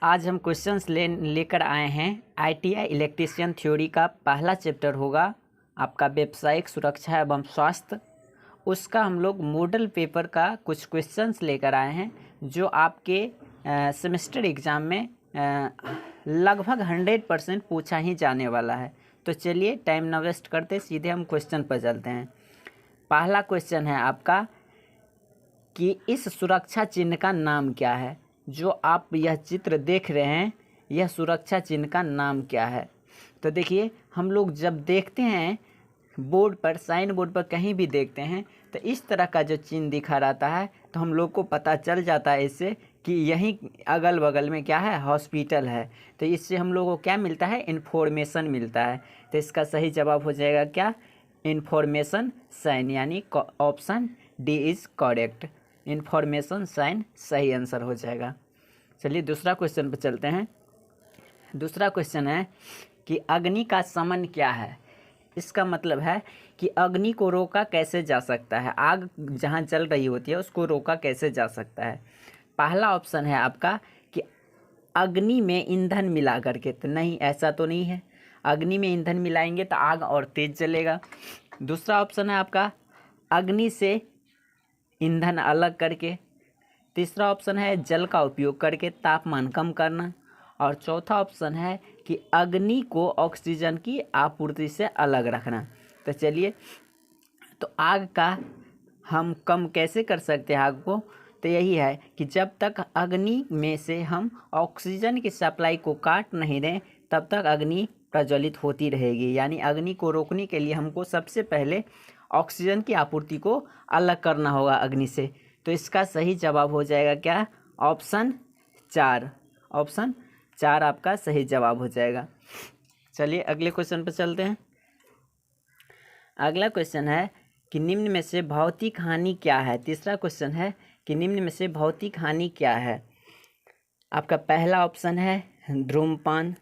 आज हम क्वेश्चंस लेकर आए हैं आईटीआई इलेक्ट्रीशियन थ्योरी का पहला चैप्टर होगा आपका व्यावसायिक सुरक्षा एवं स्वास्थ्य। उसका हम लोग मॉडल पेपर का कुछ क्वेश्चंस लेकर आए हैं जो आपके सेमेस्टर एग्ज़ाम में लगभग 100% पूछा ही जाने वाला है। तो चलिए टाइम ना वेस्ट करते सीधे हम क्वेश्चन पर चलते हैं। पहला क्वेश्चन है आपका कि इस सुरक्षा चिन्ह का नाम क्या है। जो आप यह चित्र देख रहे हैं यह सुरक्षा चिन्ह का नाम क्या है। तो देखिए हम लोग जब देखते हैं बोर्ड पर, साइन बोर्ड पर कहीं भी देखते हैं तो इस तरह का जो चिन्ह दिखा रहता है तो हम लोग को पता चल जाता है इससे कि यहीं अगल बगल में क्या है, हॉस्पिटल है। तो इससे हम लोग को क्या मिलता है, इन्फॉर्मेशन मिलता है। तो इसका सही जवाब हो जाएगा क्या, इन्फॉर्मेशन साइन, यानी option D is correct. Information sign सही आंसर हो जाएगा। चलिए दूसरा क्वेश्चन पर चलते हैं। दूसरा क्वेश्चन है कि अग्नि का शमन क्या है। इसका मतलब है कि अग्नि को रोका कैसे जा सकता है, आग जहाँ जल रही होती है उसको रोका कैसे जा सकता है। पहला ऑप्शन है आपका कि अग्नि में ईंधन मिला करके। तो नहीं, ऐसा तो नहीं है, अग्नि में ईंधन मिलाएंगे तो आग और तेज जलेगा। दूसरा ऑप्शन है आपका अग्नि से ईंधन अलग करके। तीसरा ऑप्शन है जल का उपयोग करके तापमान कम करना। और चौथा ऑप्शन है कि अग्नि को ऑक्सीजन की आपूर्ति से अलग रखना। तो चलिए, तो आग का हम कम कैसे कर सकते हैं आग को, तो यही है कि जब तक अग्नि में से हम ऑक्सीजन की सप्लाई को काट नहीं दें तब तक अग्नि प्रज्वलित होती रहेगी। यानी अग्नि को रोकने के लिए हमको सबसे पहले ऑक्सीजन की आपूर्ति को अलग करना होगा अग्नि से। तो इसका सही जवाब हो जाएगा क्या, ऑप्शन 4। ऑप्शन 4 आपका सही जवाब हो जाएगा। चलिए अगले क्वेश्चन पर चलते हैं। अगला क्वेश्चन है कि निम्न में से भौतिक हानि क्या है। तीसरा क्वेश्चन है कि निम्न में से भौतिक हानि क्या है। आपका पहला ऑप्शन है धूम्रपान,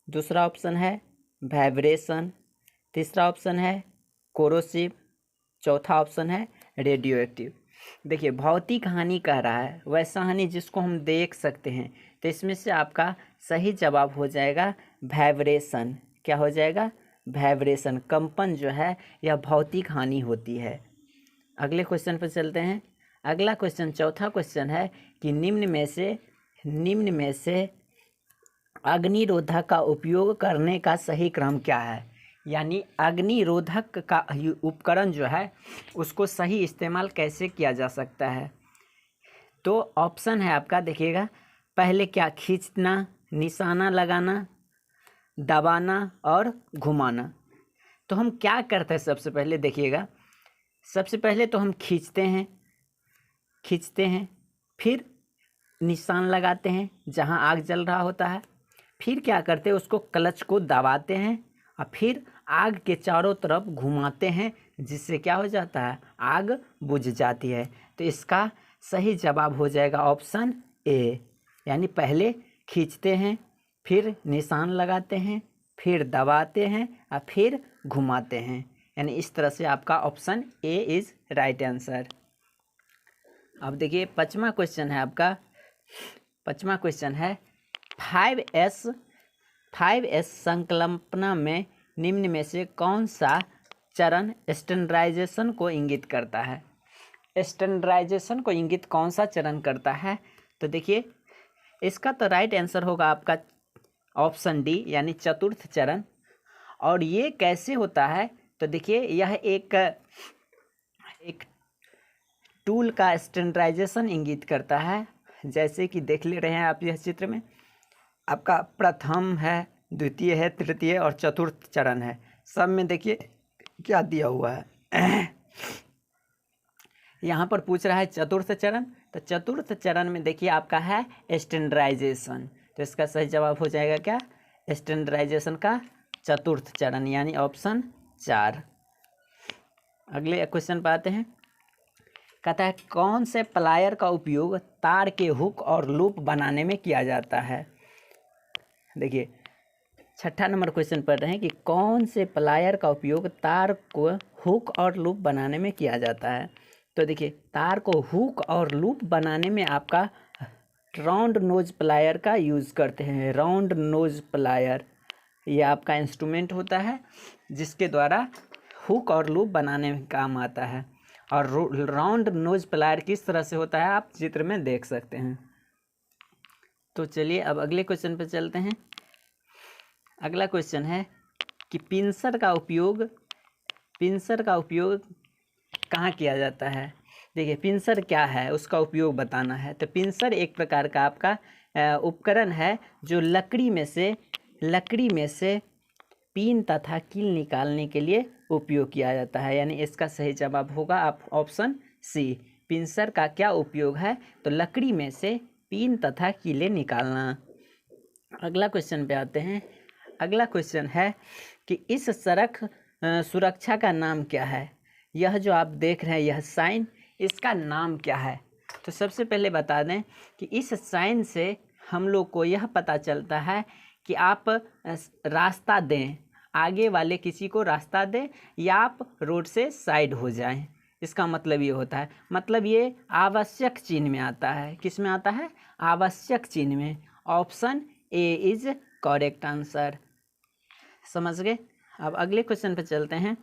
दूसरा ऑप्शन है वाइब्रेशन, तीसरा ऑप्शन है कोरोसिव, चौथा ऑप्शन है रेडियो एक्टिव। देखिए भौतिक हानि कह रहा है, वैसा हानि जिसको हम देख सकते हैं। तो इसमें से आपका सही जवाब हो जाएगा वाइब्रेशन। क्या हो जाएगा, वाइब्रेशन, कंपन जो है यह भौतिक हानि होती है। अगले क्वेश्चन पर चलते हैं। अगला क्वेश्चन, चौथा क्वेश्चन है कि निम्न में से अग्निरोधक का उपयोग करने का सही क्रम क्या है। यानी अग्निरोधक का उपकरण जो है उसको सही इस्तेमाल कैसे किया जा सकता है। तो ऑप्शन है आपका, देखिएगा, पहले क्या, खींचना, निशाना लगाना, दबाना और घुमाना। तो हम क्या करते हैं, सबसे पहले देखिएगा, सबसे पहले तो हम खींचते हैं, फिर निशान लगाते हैं जहां आग जल रहा होता है, फिर क्या करते हैं, उसको क्लच को दबाते हैं और फिर आग के चारों तरफ घुमाते हैं, जिससे क्या हो जाता है, आग बुझ जाती है। तो इसका सही जवाब हो जाएगा ऑप्शन ए। यानी पहले खींचते हैं, फिर निशान लगाते हैं, फिर दबाते हैं और फिर घुमाते हैं। यानी इस तरह से आपका option A is right answer. अब देखिए पाँचवा क्वेश्चन है आपका। पाँचवा क्वेश्चन है 5S संकल्पना में निम्न में से कौन सा चरण स्टैंडर्डाइजेशन को इंगित करता है। स्टैंडर्डाइजेशन को इंगित कौन सा चरण करता है। तो देखिए इसका तो राइट आंसर होगा आपका ऑप्शन डी, यानी चतुर्थ चरण। और ये कैसे होता है, तो देखिए यह एक टूल का स्टैंडर्डाइजेशन इंगित करता है। जैसे कि देख ले रहे हैं आप यह चित्र में, आपका प्रथम है, द्वितीय है, तृतीय और चतुर्थ चरण है। सब में देखिए क्या दिया हुआ है। यहाँ पर पूछ रहा है चतुर्थ चरण, तो चतुर्थ चरण में देखिए आपका है स्टैंडर्डाइजेशन। तो इसका सही जवाब हो जाएगा क्या, स्टैंडर्डाइजेशन का चतुर्थ चरण, यानी ऑप्शन 4। अगले क्वेश्चन पर आते हैं। कहता है कौन से प्लायर का उपयोग तार के हुक और लूप बनाने में किया जाता है। देखिए 6ठा नंबर क्वेश्चन पढ़ रहे हैं कि कौन से प्लायर का उपयोग तार को हुक और लूप बनाने में किया जाता है। तो देखिए तार को हुक और लूप बनाने में आपका राउंड नोज प्लायर का यूज़ करते हैं। राउंड नोज प्लायर ये आपका इंस्ट्रूमेंट होता है जिसके द्वारा हुक और लूप बनाने में काम आता है। और राउंड नोज प्लायर किस तरह से होता है आप चित्र में देख सकते हैं। तो चलिए अब अगले क्वेश्चन पर चलते हैं। अगला क्वेश्चन है कि पिंसर का उपयोग कहाँ किया जाता है। देखिए पिंसर क्या है उसका उपयोग बताना है। तो पिंसर एक प्रकार का आपका उपकरण है जो लकड़ी में से पिन तथा कील निकालने के लिए उपयोग किया जाता है। यानी इसका सही जवाब होगा आप ऑप्शन सी। पिंसर का क्या उपयोग है, तो लकड़ी में से पिन तथा कीलें निकालना। अगला क्वेश्चन पे आते हैं। अगला क्वेश्चन है कि इस सड़क सुरक्षा का नाम क्या है। यह जो आप देख रहे हैं यह साइन, इसका नाम क्या है। तो सबसे पहले बता दें कि इस साइन से हम लोग को यह पता चलता है कि आप रास्ता दें, आगे वाले किसी को रास्ता दें या आप रोड से साइड हो जाएं। इसका मतलब ये होता है, मतलब ये आवश्यक चिन्ह में आता है। किस में आता है, आवश्यक चिन्ह में। Option A is correct answer. समझ गए। अब अगले क्वेश्चन पर चलते हैं।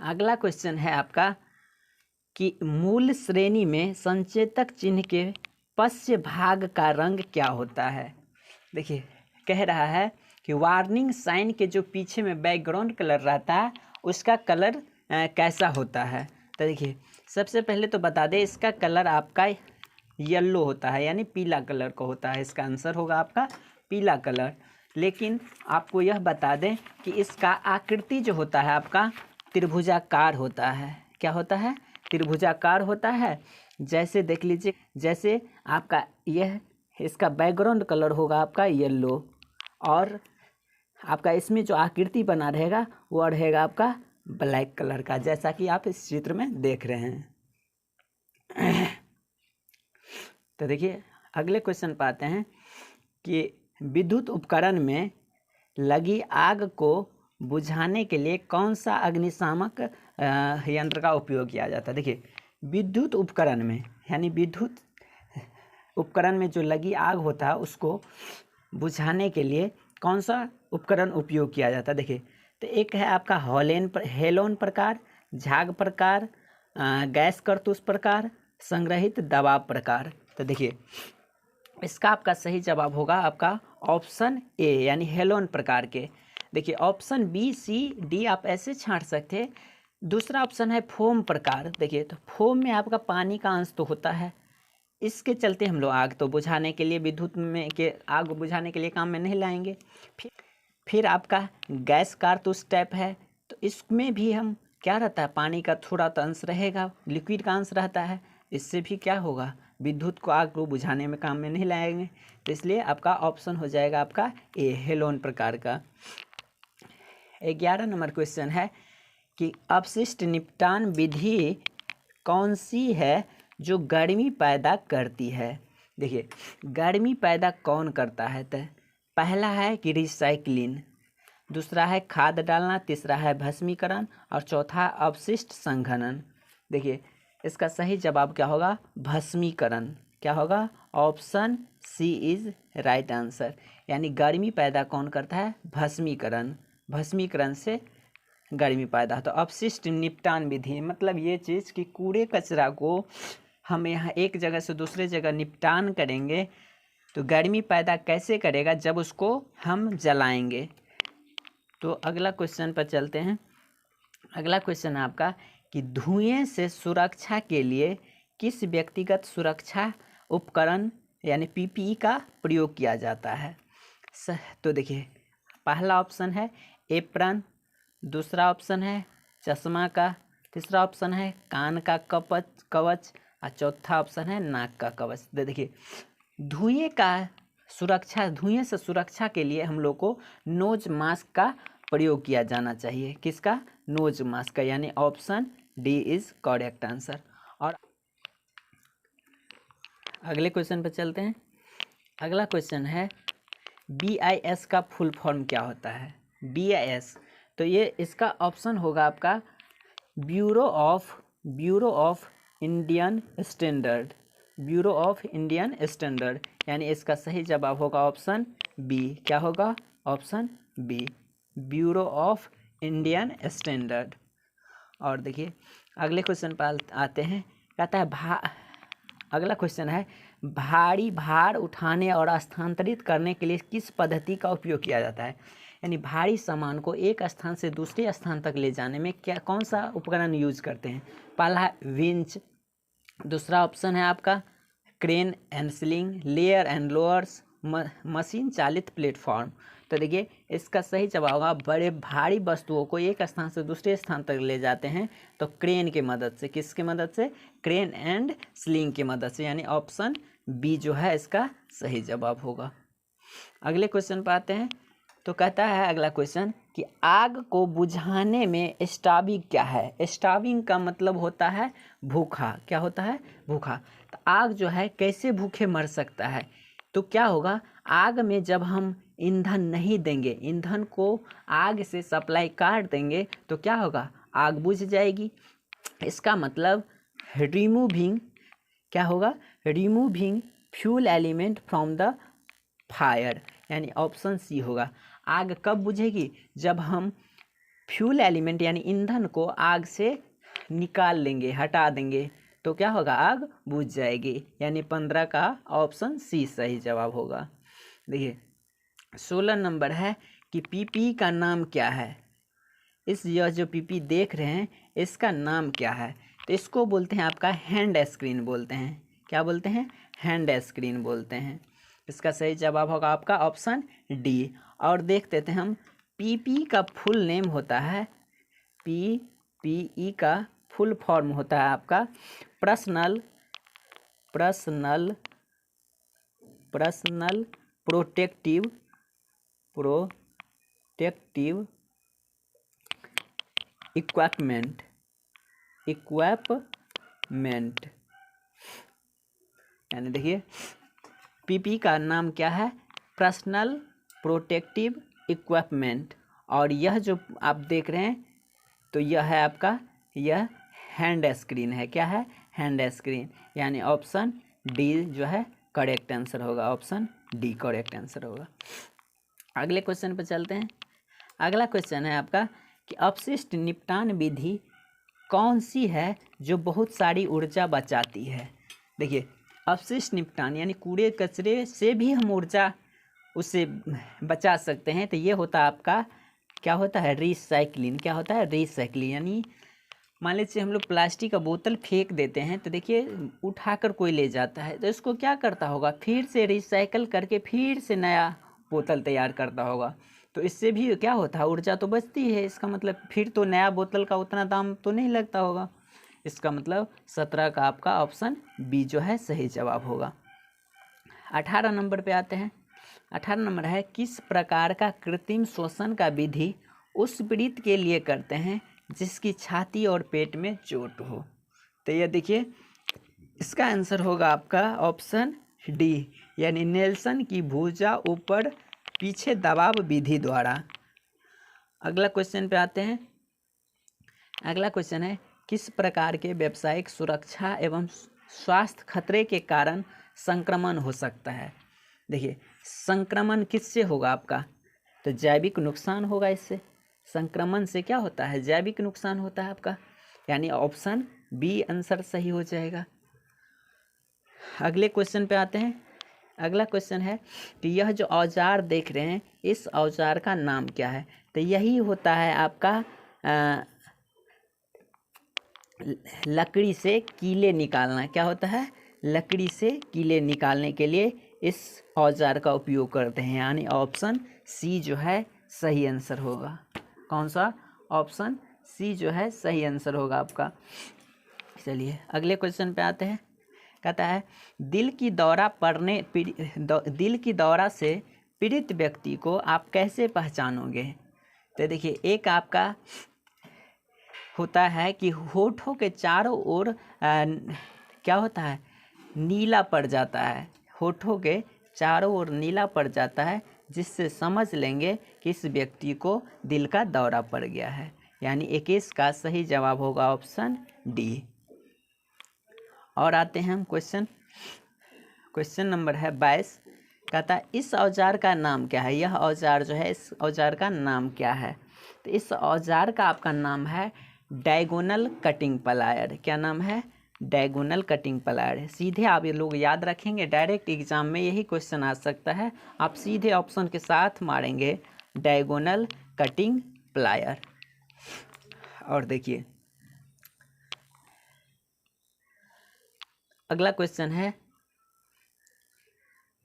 अगला क्वेश्चन है आपका कि मूल श्रेणी में संचेतक चिन्ह के पश्च भाग का रंग क्या होता है। देखिए कह रहा है कि वार्निंग साइन के जो पीछे में बैकग्राउंड कलर रहता है उसका कलर कैसा होता है। तो देखिए सबसे पहले तो बता दें इसका कलर आपका येलो होता है, यानी पीला कलर का होता है। इसका आंसर होगा आपका पीला कलर। लेकिन आपको यह बता दें कि इसका आकृति जो होता है आपका त्रिभुजाकार होता है। क्या होता है, त्रिभुजाकार होता है। जैसे देख लीजिए, जैसे आपका यह इसका बैकग्राउंड कलर होगा आपका येलो और आपका इसमें जो आकृति बना रहेगा वो रहेगा आपका ब्लैक कलर का, जैसा कि आप इस चित्र में देख रहे हैं। तो देखिए अगले क्वेश्चन पर आते हैं कि विद्युत उपकरण में लगी आग को बुझाने के लिए कौन सा अग्निशामक यंत्र का उपयोग किया जाता है। देखिए विद्युत उपकरण में, यानी विद्युत उपकरण में जो लगी आग होता है उसको बुझाने के लिए कौन सा उपकरण उपयोग किया जाता है। देखिए तो एक है आपका हेलोन प्रकार, झाग प्रकार, गैस करतूस प्रकार, संग्रहित दबाव प्रकार। तो देखिए इसका आपका सही जवाब होगा आपका ऑप्शन ए, यानी हेलोन प्रकार के। देखिए ऑप्शन बी सी डी आप ऐसे छांट सकते हैं। दूसरा ऑप्शन है फोम प्रकार। देखिए तो फोम में आपका पानी का अंश तो होता है, इसके चलते हम लोग आग तो बुझाने के लिए विद्युत में के आग बुझाने के लिए काम में नहीं लाएंगे। फिर आपका गैस कारतूस टाइप है, तो इसमें भी हम क्या रहता है, पानी का थोड़ा तो अंश रहेगा, लिक्विड का अंश रहता है। इससे भी क्या होगा, विद्युत को आग को बुझाने में काम में नहीं लाएंगे। तो इसलिए आपका ऑप्शन हो जाएगा आपका ए, हेलोन प्रकार का। 11 नंबर क्वेश्चन है कि अपशिष्ट निपटान विधि कौन सी है जो गर्मी पैदा करती है। देखिए गर्मी पैदा कौन करता है, तो पहला है कि रिसाइक्लिंग, दूसरा है खाद डालना, तीसरा है भस्मीकरण और चौथा अपशिष्ट संघनन। देखिए इसका सही जवाब क्या होगा, भस्मीकरण। क्या होगा, option C is right answer. यानी गर्मी पैदा कौन करता है, भस्मीकरण। भस्मीकरण से गर्मी पैदा। तो अपशिष्ट निपटान विधि मतलब ये चीज़ कि कूड़े कचरा को हम यहाँ एक जगह से दूसरे जगह निपटान करेंगे तो गर्मी पैदा कैसे करेगा, जब उसको हम जलाएंगे। तो अगला क्वेश्चन पर चलते हैं। अगला क्वेश्चन है आपका कि धुएं से सुरक्षा के लिए किस व्यक्तिगत सुरक्षा उपकरण यानी पीपीई का प्रयोग किया जाता है। तो देखिए पहला ऑप्शन है एप्रन, दूसरा ऑप्शन है चश्मा का, तीसरा ऑप्शन है कान का कवच और चौथा ऑप्शन है नाक का कवच। देखिए धुएं से सुरक्षा के लिए हम लोग को नोज मास्क का प्रयोग किया जाना चाहिए। किसका, नोज मास्क का, यानी option D is correct answer. और अगले क्वेश्चन पर चलते हैं। अगला क्वेश्चन है BIS का फुल फॉर्म क्या होता है। BIS तो ये इसका ऑप्शन होगा आपका bureau of Indian standard. Bureau of Indian standard, यानी इसका सही जवाब होगा ऑप्शन बी। क्या होगा? Option B, bureau of Indian standard. और देखिए अगले क्वेश्चन पर आते हैं। कहता है अगला क्वेश्चन है, भारी भार उठाने और स्थानांतरित करने के लिए किस पद्धति का उपयोग किया जाता है? यानी भारी सामान को एक स्थान से दूसरे स्थान तक ले जाने में कौन सा उपकरण यूज करते हैं? पहला है विंच, दूसरा ऑप्शन है आपका crane and sling, layer and lowers, machine चालित प्लेटफॉर्म। तो देखिए इसका सही जवाब होगा, बड़े भारी वस्तुओं को एक स्थान से दूसरे स्थान तक ले जाते हैं तो क्रेन की मदद से। किसकी मदद से? क्रेन एंड स्लिंग की मदद से, यानी ऑप्शन बी जो है इसका सही जवाब होगा। अगले क्वेश्चन पर आते हैं। तो कहता है अगला क्वेश्चन कि आग को बुझाने में स्टाविंग क्या है? स्टाविंग का मतलब होता है भूखा। क्या होता है? भूखा। तो आग जो है कैसे भूखे मर सकता है? तो क्या होगा, आग में जब हम ईंधन नहीं देंगे, ईंधन को आग से सप्लाई काट देंगे तो क्या होगा, आग बुझ जाएगी। इसका मतलब रिमूविंग क्या होगा, removing fuel element from the fire, यानी ऑप्शन सी होगा। आग कब बुझेगी? जब हम फ्यूल एलिमेंट यानी ईंधन को आग से निकाल लेंगे, हटा देंगे तो क्या होगा, आग बुझ जाएगी। यानी 15 का ऑप्शन सी सही जवाब होगा। देखिए 16 नंबर है कि पीपी का नाम क्या है? यह जो पीपी देख रहे हैं इसका नाम क्या है? तो इसको बोलते हैं आपका हैंड स्क्रीन बोलते हैं। क्या बोलते हैं? हैंड स्क्रीन बोलते हैं। इसका सही जवाब होगा आपका ऑप्शन डी। और देखते थे हम, पीपी का फुल नेम होता है, पीपीई का फुल फॉर्म होता है आपका पर्सनल प्रोटेक्टिव इक्विपमेंट। यानी देखिए पीपी का नाम क्या है? Personal protective equipment. और यह जो आप देख रहे हैं तो यह है आपका, यह हैंड स्क्रीन है। क्या है? Hand screen. यानी ऑप्शन डी जो है करेक्ट आंसर होगा। ऑप्शन डी करेक्ट आंसर होगा। अगले क्वेश्चन पर चलते हैं। अगला क्वेश्चन है आपका कि अपशिष्ट निपटान विधि कौन सी है जो बहुत सारी ऊर्जा बचाती है? देखिए अपशिष्ट निपटान यानी कूड़े कचरे से भी हम ऊर्जा उससे बचा सकते हैं। तो ये होता है आपका, क्या होता है, रिसाइक्लिंग। क्या होता है? रिसाइक्लिंग। यानी मान लीजिए हम लोग प्लास्टिक का बोतल फेंक देते हैं तो देखिए उठाकर कोई ले जाता है तो इसको क्या करता होगा, फिर से रिसाइकल करके फिर से नया बोतल तैयार करता होगा। तो इससे भी क्या होता है, ऊर्जा तो बचती है। इसका मतलब फिर तो नया बोतल का उतना दाम तो नहीं लगता होगा। इसका मतलब 17 का आपका ऑप्शन बी जो है सही जवाब होगा। 18 नंबर पे आते हैं। 18 नंबर है, किस प्रकार का कृत्रिम श्वसन का विधि उस पीड़ित के लिए करते हैं जिसकी छाती और पेट में चोट हो? तो ये देखिए इसका आंसर होगा आपका ऑप्शन डी, यानी नेल्सन की भुजा ऊपर पीछे दबाव विधि द्वारा। अगला क्वेश्चन पे आते हैं। अगला क्वेश्चन है, किस प्रकार के व्यावसायिक सुरक्षा एवं स्वास्थ्य खतरे के कारण संक्रमण हो सकता है? देखिए संक्रमण किससे होगा आपका? तो जैविक नुकसान होगा। इससे संक्रमण से क्या होता है, जैविक नुकसान होता है आपका। यानी ऑप्शन बी आंसर सही हो जाएगा। अगले क्वेश्चन पे आते हैं। अगला क्वेश्चन है कि यह जो औजार देख रहे हैं इस औजार का नाम क्या है? तो यही होता है आपका लकड़ी से कीले निकालना। क्या होता है? लकड़ी से कीले निकालने के लिए इस औजार का उपयोग करते हैं। यानी ऑप्शन सी जो है सही आंसर होगा। कौन सा? ऑप्शन सी जो है सही आंसर होगा आपका। चलिए अगले क्वेश्चन पे आते हैं। कहता है दिल की दौरा से पीड़ित व्यक्ति को आप कैसे पहचानोगे? तो देखिए एक आपका होता है कि होठों के चारों ओर क्या होता है, नीला पड़ जाता है। होठों के चारों ओर नीला पड़ जाता है जिससे समझ लेंगे कि इस व्यक्ति को दिल का दौरा पड़ गया है। यानी 21 का सही जवाब होगा ऑप्शन डी। और आते हैं हम क्वेश्चन क्वेश्चन नंबर है 22। कहता है इस औजार का नाम क्या है। यह औजार जो है, इस औजार का नाम क्या है। तो इस औजार का आपका नाम है डायगोनल कटिंग प्लायर। क्या नाम है? Diagonal cutting plier. सीधे आप ये लोग याद रखेंगे, डायरेक्ट एग्जाम में यही क्वेश्चन आ सकता है। आप सीधे ऑप्शन के साथ मारेंगे डायगोनल कटिंग प्लायर। और देखिए अगला क्वेश्चन है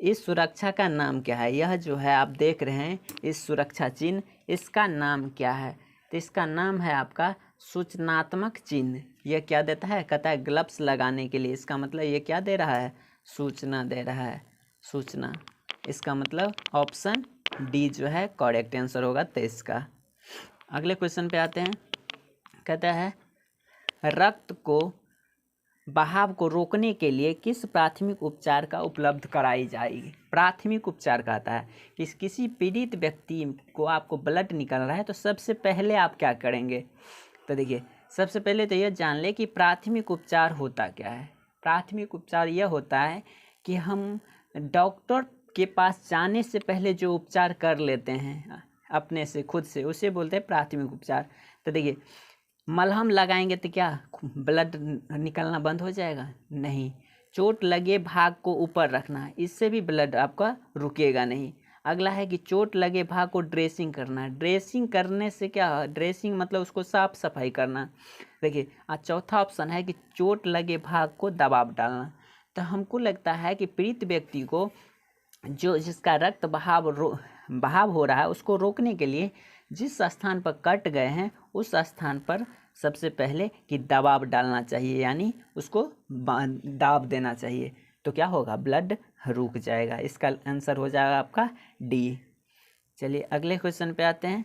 इस सुरक्षा का नाम क्या है। यह जो है आप देख रहे हैं इस सुरक्षा चिन्ह, इसका नाम क्या है। तो इसका नाम है आपका सूचनात्मक चिन्ह। यह क्या देता है? कहता है ग्लव्स लगाने के लिए। इसका मतलब ये क्या दे रहा है? सूचना दे रहा है, सूचना। इसका मतलब ऑप्शन डी जो है करेक्ट आंसर होगा 23 का। अगले क्वेश्चन पे आते हैं। कहता है रक्त को बहाव को रोकने के लिए किस प्राथमिक उपचार का उपलब्ध कराई जाएगी। प्राथमिक उपचार कहता है कि किसी पीड़ित व्यक्ति को आपको ब्लड निकल रहा है तो सबसे पहले आप क्या करेंगे। तो देखिए सबसे पहले तो यह जान ले कि प्राथमिक उपचार होता क्या है। प्राथमिक उपचार यह होता है कि हम डॉक्टर के पास जाने से पहले जो उपचार कर लेते हैं अपने से, खुद से, उसे बोलते हैं प्राथमिक उपचार। तो देखिए मलहम लगाएंगे तो क्या ब्लड निकलना बंद हो जाएगा? नहीं। चोट लगे भाग को ऊपर रखना है, इससे भी ब्लड आपका रुकेगा नहीं। अगला है कि चोट लगे भाग को ड्रेसिंग करना है। ड्रेसिंग करने से क्या, ड्रेसिंग मतलब उसको साफ सफाई करना। देखिए चौथा ऑप्शन है कि चोट लगे भाग को दबाव डालना। तो हमको लगता है कि पीड़ित व्यक्ति को जिसका रक्त बहाव हो रहा है उसको रोकने के लिए जिस स्थान पर कट गए हैं उस स्थान पर सबसे पहले कि दबाव डालना चाहिए, यानी उसको दाब देना चाहिए। तो क्या होगा? ब्लड रुक जाएगा। इसका आंसर हो जाएगा आपका डी। चलिए अगले क्वेश्चन पे आते हैं।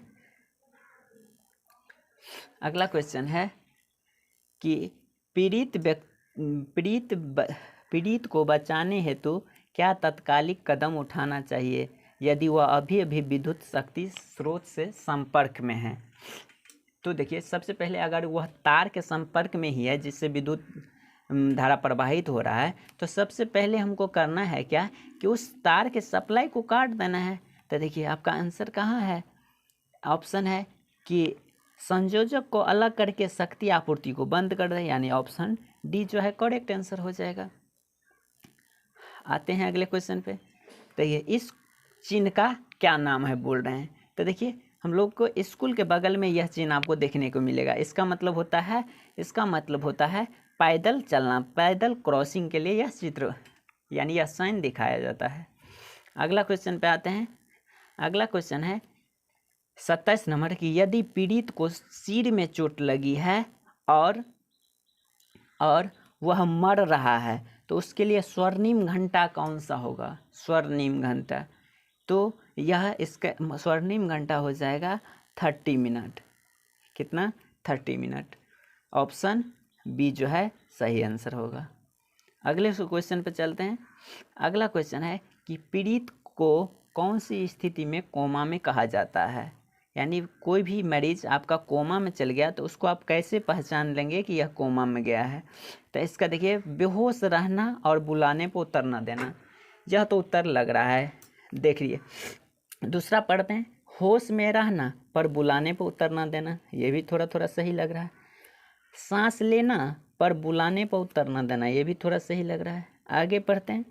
अगला क्वेश्चन है कि पीड़ित को बचाने हेतु क्या तात्कालिक कदम उठाना चाहिए यदि वह अभी अभी विद्युत शक्ति स्रोत से संपर्क में है। तो देखिए सबसे पहले अगर वह तार के संपर्क में ही है जिससे विद्युत धारा प्रवाहित हो रहा है तो सबसे पहले हमको करना है क्या कि उस तार के सप्लाई को काट देना है। तो देखिए आपका आंसर कहाँ है? ऑप्शन है कि संयोजक को अलग करके शक्ति आपूर्ति को बंद कर दें, यानी ऑप्शन डी जो है करेक्ट आंसर हो जाएगा। आते हैं अगले क्वेश्चन पे। तो ये इस चिन्ह का क्या नाम है बोल रहे हैं। तो देखिए हम लोग को स्कूल के बगल में यह चिन्ह आपको देखने को मिलेगा। इसका मतलब होता है पैदल चलना, पैदल क्रॉसिंग के लिए यह चित्र यानी यह साइन दिखाया जाता है। अगला क्वेश्चन पे आते हैं। अगला क्वेश्चन है 27 नंबर की यदि पीड़ित को सिर में चोट लगी है और वह मर रहा है तो उसके लिए स्वर्णिम घंटा कौन सा होगा? स्वर्णिम घंटा। तो यह इसका स्वर्णिम घंटा हो जाएगा 30 मिनट। कितना? 30 मिनट। ऑप्शन बी जो है सही आंसर होगा। अगले क्वेश्चन पे चलते हैं। अगला क्वेश्चन है कि पीड़ित को कौन सी स्थिति में कोमा में कहा जाता है। यानी कोई भी मरीज आपका कोमा में चल गया तो उसको आप कैसे पहचान लेंगे कि यह कोमा में गया है। तो इसका देखिए बेहोश रहना और बुलाने पर उत्तर न देना। यह तो उत्तर लग रहा है, देखिए। दूसरा पढ़ते हैं होश में रहना पर बुलाने पर उत्तर न देना। ये भी थोड़ा थोड़ा सही लग रहा है। सांस लेना पर बुलाने पर उत्तर न देना। ये भी थोड़ा सही लग रहा है। आगे पढ़ते हैं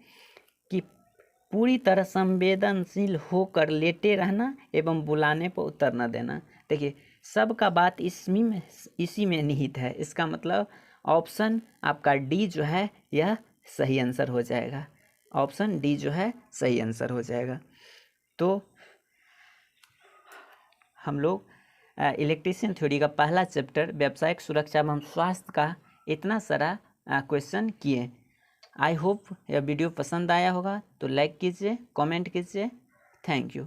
कि पूरी तरह संवेदनशील होकर लेटे रहना एवं बुलाने पर उत्तर न देना। देखिए सबका बात इसी में निहित है। इसका मतलब ऑप्शन आपका डी जो है यह सही आंसर हो जाएगा। ऑप्शन डी जो है सही आंसर हो जाएगा। तो हम लोग इलेक्ट्रीशियन थ्योरी का पहला चैप्टर व्यावसायिक सुरक्षा एवं स्वास्थ्य का इतना सारा क्वेश्चन किए। आई होप यह वीडियो पसंद आया होगा तो लाइक कीजिए, कमेंट कीजिए। Thank you.